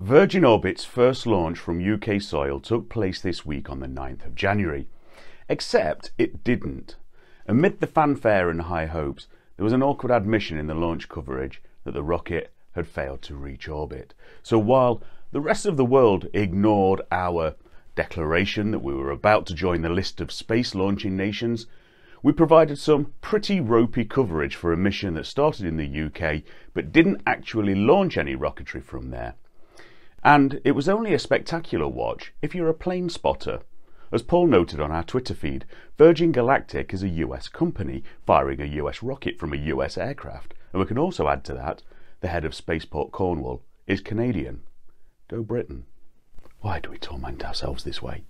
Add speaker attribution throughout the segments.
Speaker 1: Virgin Orbit's first launch from UK soil took place this week on the 9th of January. Except it didn't. Amid the fanfare and high hopes, there was an awkward admission in the launch coverage that the rocket had failed to reach orbit. So while the rest of the world ignored our declaration that we were about to join the list of space launching nations, we provided some pretty ropey coverage for a mission that started in the UK but didn't actually launch any rocketry from there. And it was only a spectacular watch if you're a plane spotter. As Paul noted on our Twitter feed, Virgin Galactic is a US company firing a US rocket from a US aircraft. And we can also add to that, the head of Spaceport Cornwall is Canadian. Go Britain. Why do we torment ourselves this way?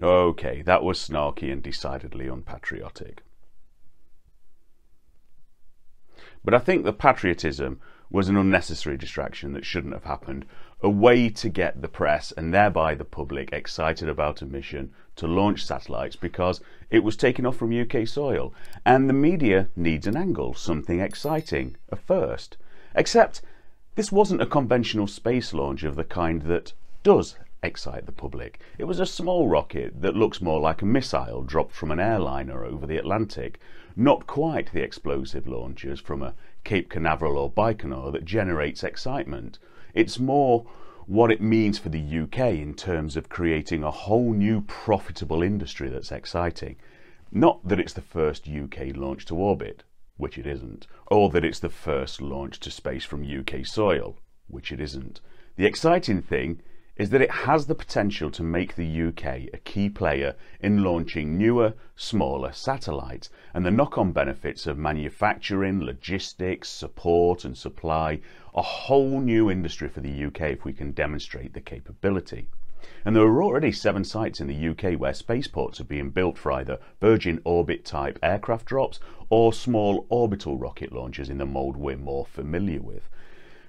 Speaker 1: Okay, that was snarky and decidedly unpatriotic. But I think the patriotism was an unnecessary distraction that shouldn't have happened, a way to get the press and thereby the public excited about a mission to launch satellites because it was taken off from UK soil, and the media needs an angle, something exciting, a first. Except this wasn't a conventional space launch of the kind that does excite the public. It was a small rocket that looks more like a missile dropped from an airliner over the Atlantic, not quite the explosive launches from a Cape Canaveral or Baikonur that generates excitement. It's more what it means for the UK in terms of creating a whole new profitable industry that's exciting. Not that it's the first UK launch to orbit, which it isn't, or that it's the first launch to space from UK soil, which it isn't. The exciting thing is that it has the potential to make the UK a key player in launching newer, smaller satellites, and the knock-on benefits of manufacturing, logistics, support and supply, a whole new industry for the UK if we can demonstrate the capability. And there are already 7 sites in the UK where spaceports are being built for either Virgin Orbit type aircraft drops or small orbital rocket launches in the mould we're more familiar with.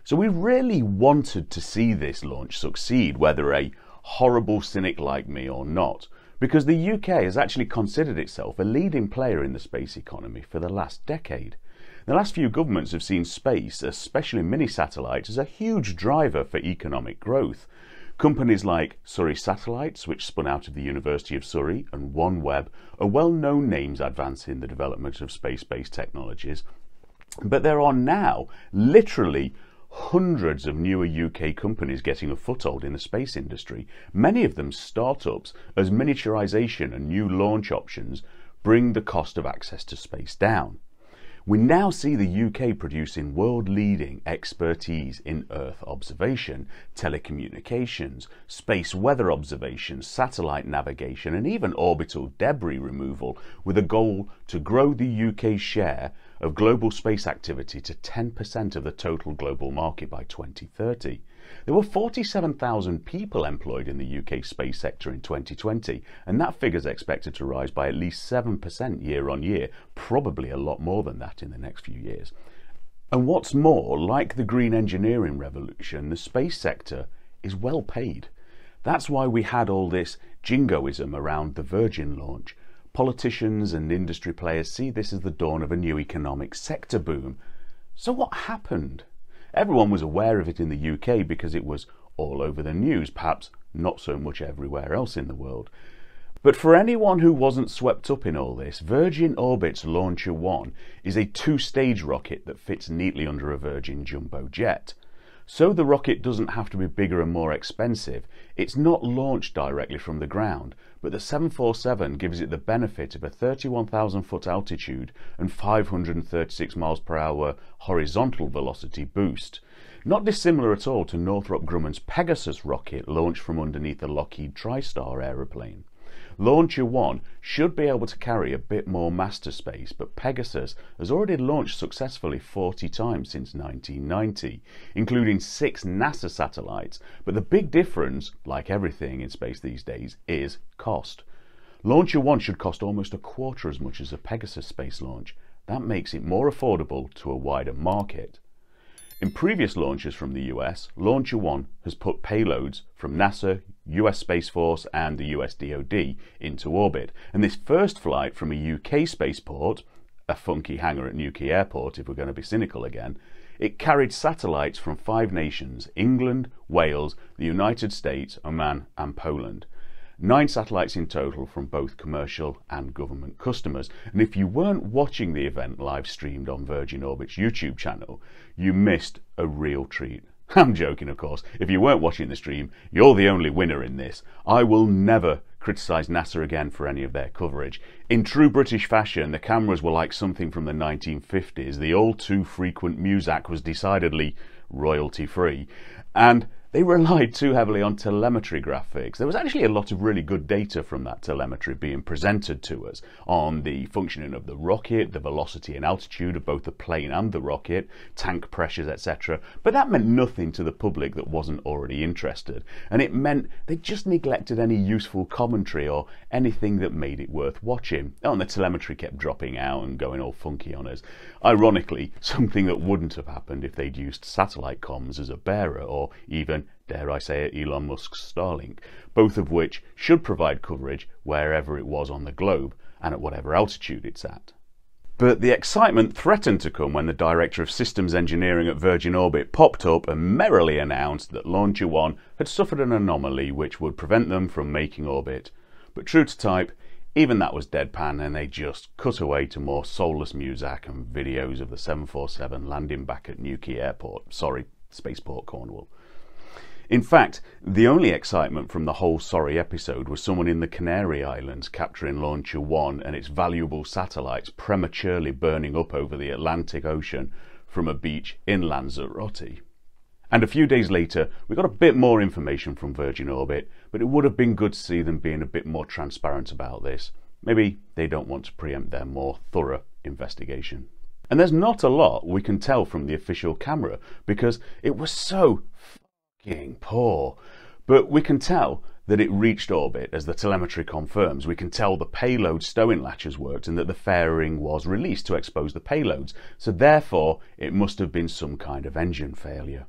Speaker 1: So we really wanted to see this launch succeed, whether a horrible cynic like me or not, because the UK has actually considered itself a leading player in the space economy for the last decade. The last few governments have seen space, especially mini-satellites, as a huge driver for economic growth. Companies like Surrey Satellites, which spun out of the University of Surrey, and OneWeb are well-known names advancing the development of space-based technologies. But there are now literally hundreds of newer UK companies getting a foothold in the space industry, many of them startups, as miniaturization and new launch options bring the cost of access to space down. We now see the UK producing world-leading expertise in Earth observation, telecommunications, space weather observation, satellite navigation and even orbital debris removal, with a goal to grow the UK's share of global space activity to 10% of the total global market by 2030. There were 47,000 people employed in the UK space sector in 2020, and that figure is expected to rise by at least 7% year on year, probably a lot more than that in the next few years. And what's more, like the green engineering revolution, the space sector is well paid. That's why we had all this jingoism around the Virgin launch. Politicians and industry players see this as the dawn of a new economic sector boom. So what happened? Everyone was aware of it in the UK because it was all over the news, perhaps not so much everywhere else in the world. But for anyone who wasn't swept up in all this, Virgin Orbit's Launcher 1 is a 2-stage rocket that fits neatly under a Virgin jumbo jet. So the rocket doesn't have to be bigger and more expensive. It's not launched directly from the ground, but the 747 gives it the benefit of a 31,000 foot altitude and 536 miles per hour horizontal velocity boost. Not dissimilar at all to Northrop Grumman's Pegasus rocket launched from underneath the Lockheed TriStar aeroplane. Launcher 1 should be able to carry a bit more mass to space, but Pegasus has already launched successfully 40 times since 1990, including 6 NASA satellites. But the big difference, like everything in space these days, is cost. Launcher 1 should cost almost a quarter as much as a Pegasus space launch. That makes it more affordable to a wider market. In previous launches from the US, Launcher 1 has put payloads from NASA, US Space Force and the US DoD into orbit, and this first flight from a UK spaceport, a funky hangar at Newquay Airport, if we're going to be cynical again, it carried satellites from 5 nations: England, Wales, the United States, Oman and Poland. 9 satellites in total from both commercial and government customers. And if you weren't watching the event live streamed on Virgin Orbit's YouTube channel, you missed a real treat. I'm joking, of course. If you weren't watching the stream, you're the only winner in this. I will never criticise NASA again for any of their coverage. In true British fashion, the cameras were like something from the 1950s. The all too frequent Muzak was decidedly royalty-free, and they relied too heavily on telemetry graphics. There was actually a lot of really good data from that telemetry being presented to us on the functioning of the rocket, the velocity and altitude of both the plane and the rocket, tank pressures, etc. But that meant nothing to the public that wasn't already interested. And it meant they just neglected any useful commentary or anything that made it worth watching. Oh, and the telemetry kept dropping out and going all funky on us. Ironically, something that wouldn't have happened if they'd used satellite comms as a bearer, or even, dare I say it, Elon Musk's Starlink, both of which should provide coverage wherever it was on the globe and at whatever altitude it's at. But the excitement threatened to come when the Director of Systems Engineering at Virgin Orbit popped up and merrily announced that Launcher 1 had suffered an anomaly which would prevent them from making orbit. But true to type, even that was deadpan, and they just cut away to more soulless Muzak and videos of the 747 landing back at Newquay Airport. Sorry, Spaceport, Cornwall. In fact, the only excitement from the whole sorry episode was someone in the Canary Islands capturing Launcher 1 and its valuable satellites prematurely burning up over the Atlantic Ocean from a beach in Lanzarote. And a few days later, we got a bit more information from Virgin Orbit, but it would have been good to see them being a bit more transparent about this. Maybe they don't want to preempt their more thorough investigation. And there's not a lot we can tell from the official camera because it was so fucking poor. But we can tell that it reached orbit, as the telemetry confirms. We can tell the payload stowing latches worked and that the fairing was released to expose the payloads. So therefore, it must have been some kind of engine failure.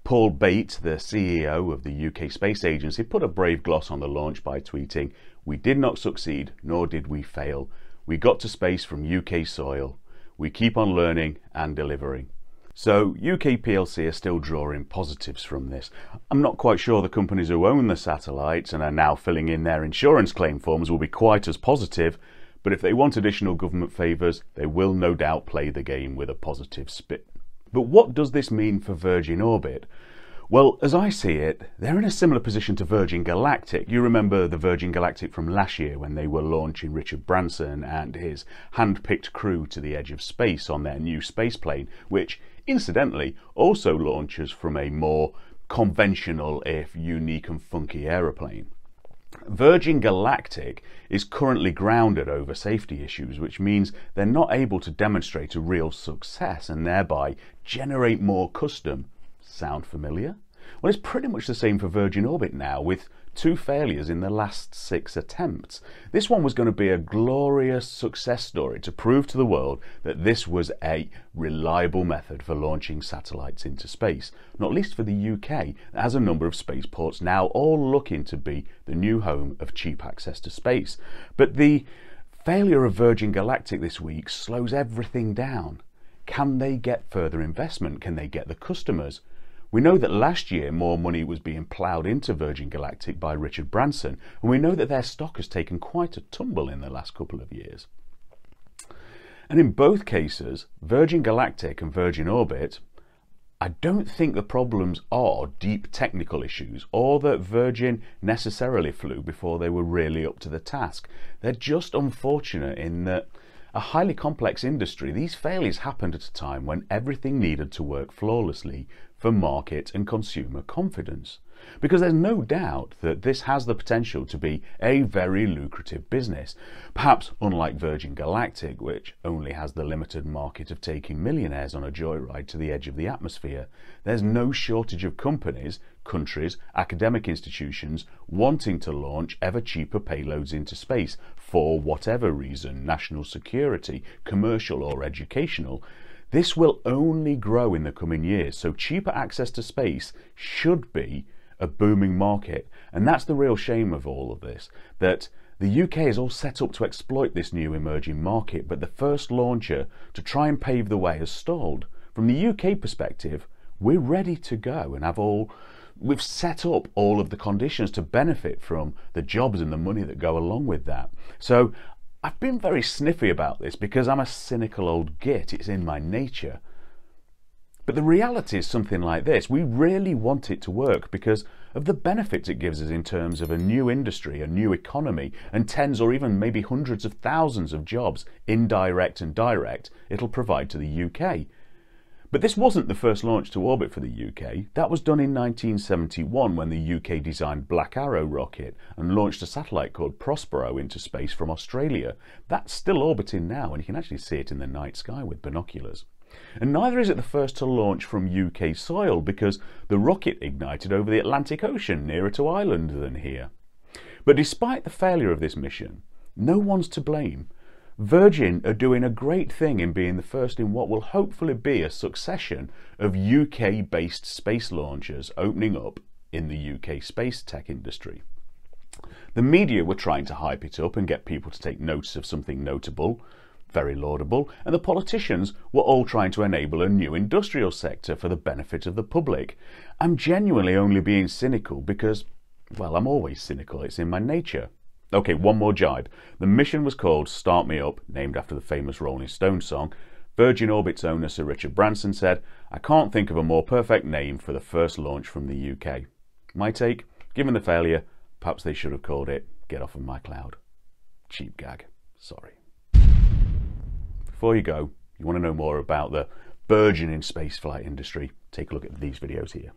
Speaker 1: Paul Bate, the CEO of the UK Space Agency, put a brave gloss on the launch by tweeting, "We did not succeed, nor did we fail. We got to space from UK soil. We keep on learning and delivering." So UK PLC are still drawing positives from this. I'm not quite sure the companies who own the satellites and are now filling in their insurance claim forms will be quite as positive, but if they want additional government favours, they will no doubt play the game with a positive spin. But what does this mean for Virgin Orbit? Well, as I see it, they're in a similar position to Virgin Galactic. You remember the Virgin Galactic from last year when they were launching Richard Branson and his hand-picked crew to the edge of space on their new spaceplane, which, incidentally, also launches from a more conventional, if unique and funky aeroplane. Virgin Galactic is currently grounded over safety issues, which means they're not able to demonstrate a real success and thereby generate more custom. Sound familiar? Well, it's pretty much the same for Virgin Orbit now, with 2 failures in the last 6 attempts. This one was going to be a glorious success story to prove to the world that this was a reliable method for launching satellites into space, not least for the UK, that has a number of spaceports now all looking to be the new home of cheap access to space. But the failure of Virgin Galactic this week slows everything down. Can they get further investment? Can they get the customers? We know that last year more money was being ploughed into Virgin Galactic by Richard Branson, and we know that their stock has taken quite a tumble in the last couple of years. And in both cases, Virgin Galactic and Virgin Orbit, I don't think the problems are deep technical issues or that Virgin necessarily flew before they were really up to the task. They're just unfortunate in that a highly complex industry, these failures happened at a time when everything needed to work flawlessly for market and consumer confidence. Because there's no doubt that this has the potential to be a very lucrative business. Perhaps unlike Virgin Galactic, which only has the limited market of taking millionaires on a joyride to the edge of the atmosphere, there's no shortage of companies, countries, academic institutions wanting to launch ever cheaper payloads into space for whatever reason, national security, commercial or educational. This will only grow in the coming years, so cheaper access to space should be a booming market. And that's the real shame of all of this, that The UK is all set up to exploit this new emerging market, but the first launcher to try and pave the way has stalled. From the UK perspective, we're ready to go and we've set up all of the conditions to benefit from the jobs and the money that go along with that. So I've been very sniffy about this because I'm a cynical old git. It's in my nature. But the reality is something like this. We really want it to work because of the benefits it gives us in terms of a new industry, a new economy, and tens or even maybe hundreds of thousands of jobs, indirect and direct, it'll provide to the UK. But this wasn't the first launch to orbit for the UK. That was done in 1971 when the UK designed Black Arrow rocket and launched a satellite called Prospero into space from Australia. That's still orbiting now, and you can actually see it in the night sky with binoculars. And neither is it the first to launch from UK soil, because the rocket ignited over the Atlantic Ocean, nearer to Ireland than here. But despite the failure of this mission, no one's to blame. Virgin are doing a great thing in being the first in what will hopefully be a succession of UK-based space launchers opening up in the UK space tech industry. The media were trying to hype it up and get people to take notice of something notable, very laudable, and the politicians were all trying to enable a new industrial sector for the benefit of the public. I'm genuinely only being cynical because, well, I'm always cynical, it's in my nature. Okay, one more jibe. The mission was called Start Me Up, named after the famous Rolling Stones song. Virgin Orbit's owner Sir Richard Branson said, "I can't think of a more perfect name for the first launch from the UK." My take, given the failure, perhaps they should have called it Get Off of My Cloud. Cheap gag, sorry. Before you go, you want to know more about the burgeoning spaceflight industry, take a look at these videos here.